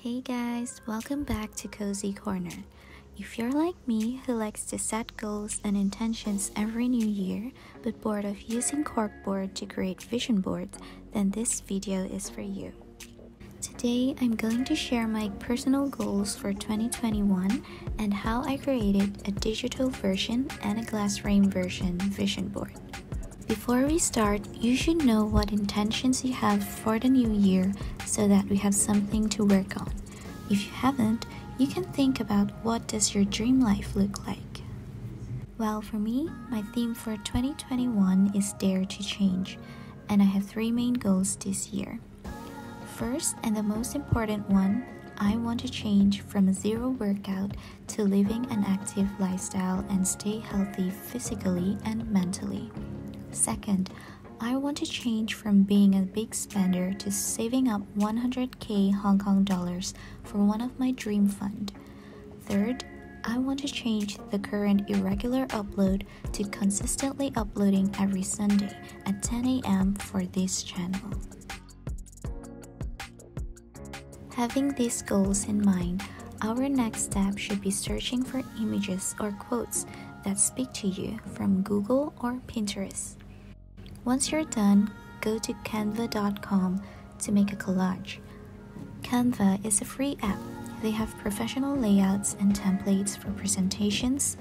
Hey guys, welcome back to Cozy Corner. If you're like me who likes to set goals and intentions every new year but bored of using corkboard to create vision boards, then this video is for you. Today I'm going to share my personal goals for 2021 and how I created a digital version and a glass frame version vision board. Before we start, you should know what intentions you have for the new year so that we have something to work on. If you haven't, you can think about what does your dream life look like. Well, for me, my theme for 2021 is Dare to Change, and I have three main goals this year. First, and the most important one, I want to change from a zero workout to living an active lifestyle and stay healthy physically and mentally. Second, I want to change from being a big spender to saving up 100k Hong Kong dollars for one of my dream fund. Third, I want to change the current irregular upload to consistently uploading every Sunday at 10 a.m. for this channel. Having these goals in mind, our next step should be searching for images or quotes that speak to you from Google or Pinterest. Once you're done, go to canva.com to make a collage. Canva is a free app. They have professional layouts and templates for presentations,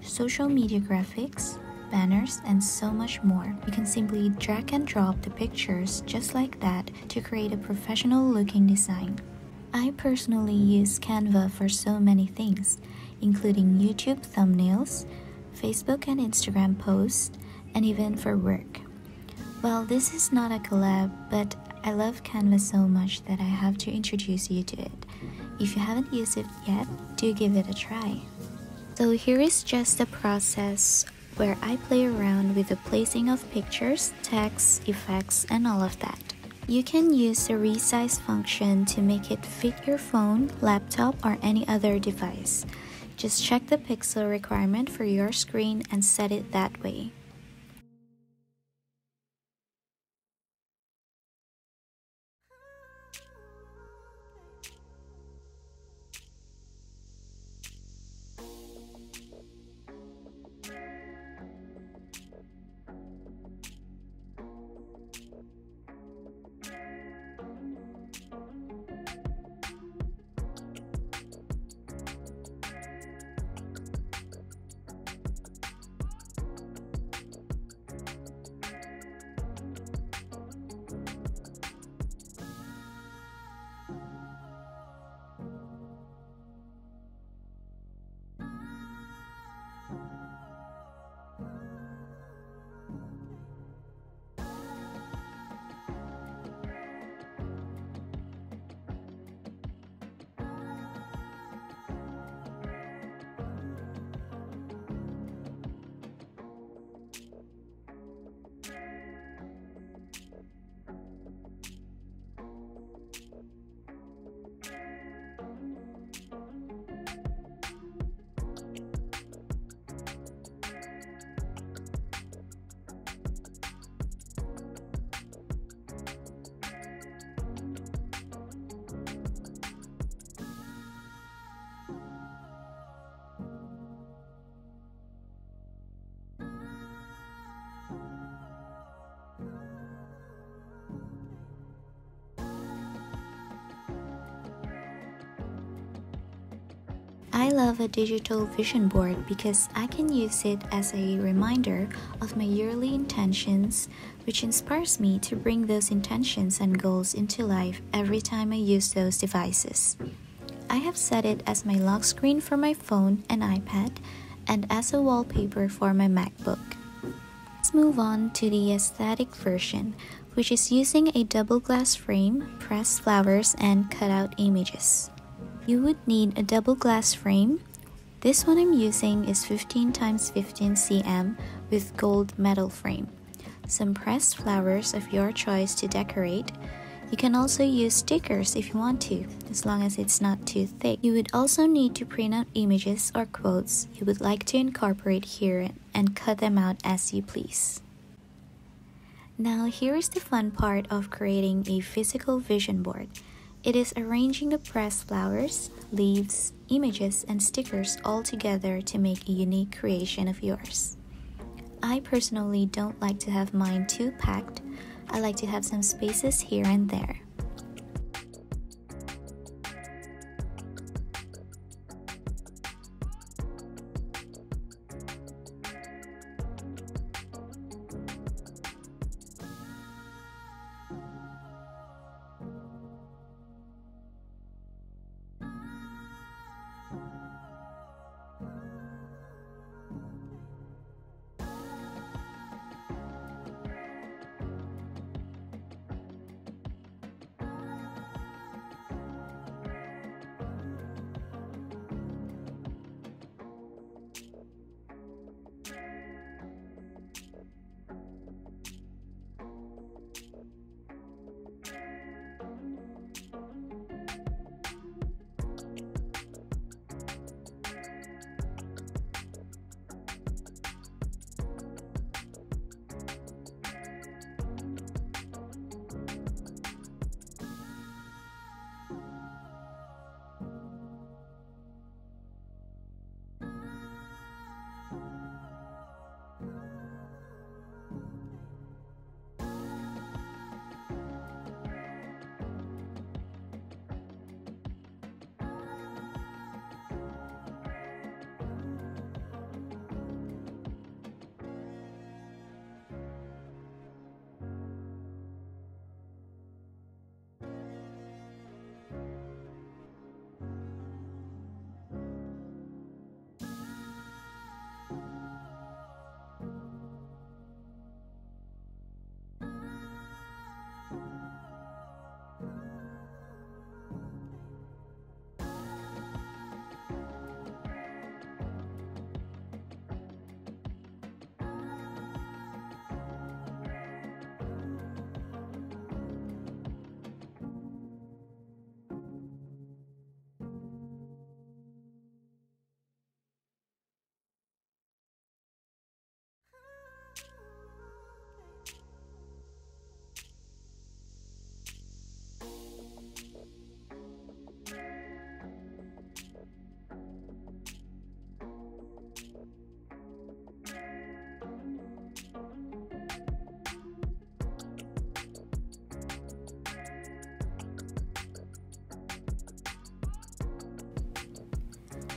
social media graphics, banners, and so much more. You can simply drag and drop the pictures just like that to create a professional looking design. I personally use Canva for so many things, including YouTube thumbnails, Facebook and Instagram posts, and even for work. Well, this is not a collab, but I love Canva so much that I have to introduce you to it. If you haven't used it yet, do give it a try. So here is just the process where I play around with the placing of pictures, text, effects, and all of that. You can use the resize function to make it fit your phone, laptop, or any other device. Just check the pixel requirement for your screen and set it that way. I love a digital vision board because I can use it as a reminder of my yearly intentions, which inspires me to bring those intentions and goals into life every time I use those devices. I have set it as my lock screen for my phone and iPad, and as a wallpaper for my MacBook. Let's move on to the aesthetic version, which is using a double glass frame, pressed flowers, and cutout images. You would need a double glass frame. This one I'm using is 15 x 15 cm with gold metal frame. Some pressed flowers of your choice to decorate. You can also use stickers if you want to, as long as it's not too thick. You would also need to print out images or quotes you would like to incorporate here and cut them out as you please. Now here's the fun part of creating a physical vision board. It is arranging the pressed flowers, leaves, images, and stickers all together to make a unique creation of yours. I personally don't like to have mine too packed. I like to have some spaces here and there.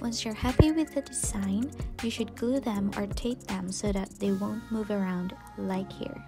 Once you're happy with the design, you should glue them or tape them so that they won't move around like here.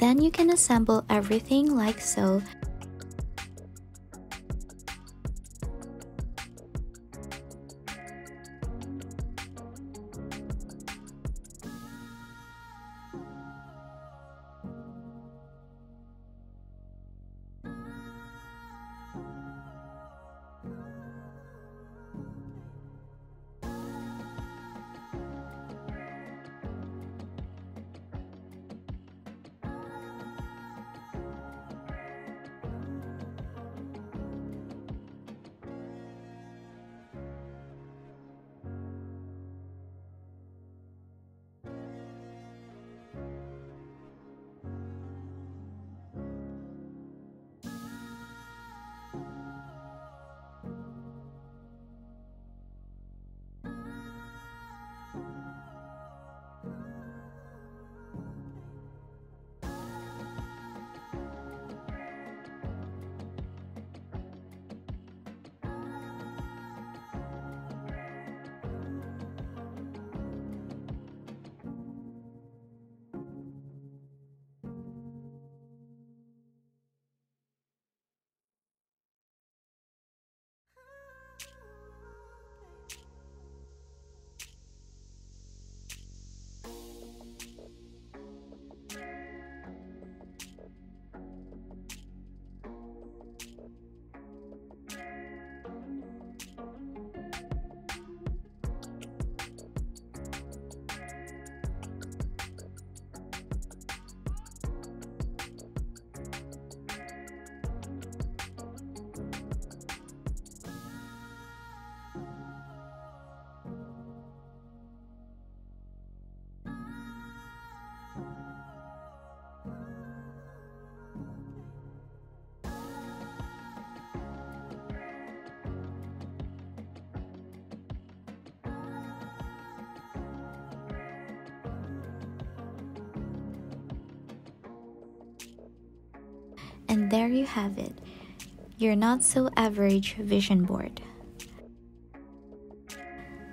Then you can assemble everything like so. And there you have it, your not so average vision board.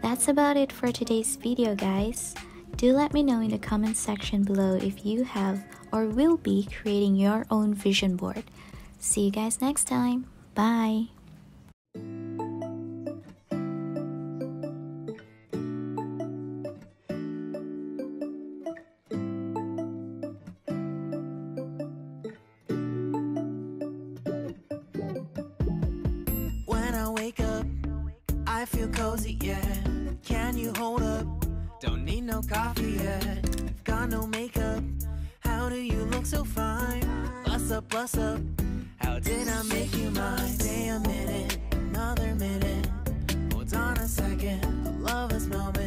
That's about it for today's video, guys. Do let me know in the comment section below if you have or will be creating your own vision board. See you guys next time. Bye! When I wake up, I feel cozy, yeah. Can you hold up? Don't need no coffee yet. Got no makeup. How do you look so fine? Bust up, bust up. How did I make you mine? Stay a minute, another minute. Hold on a second. I love this moment.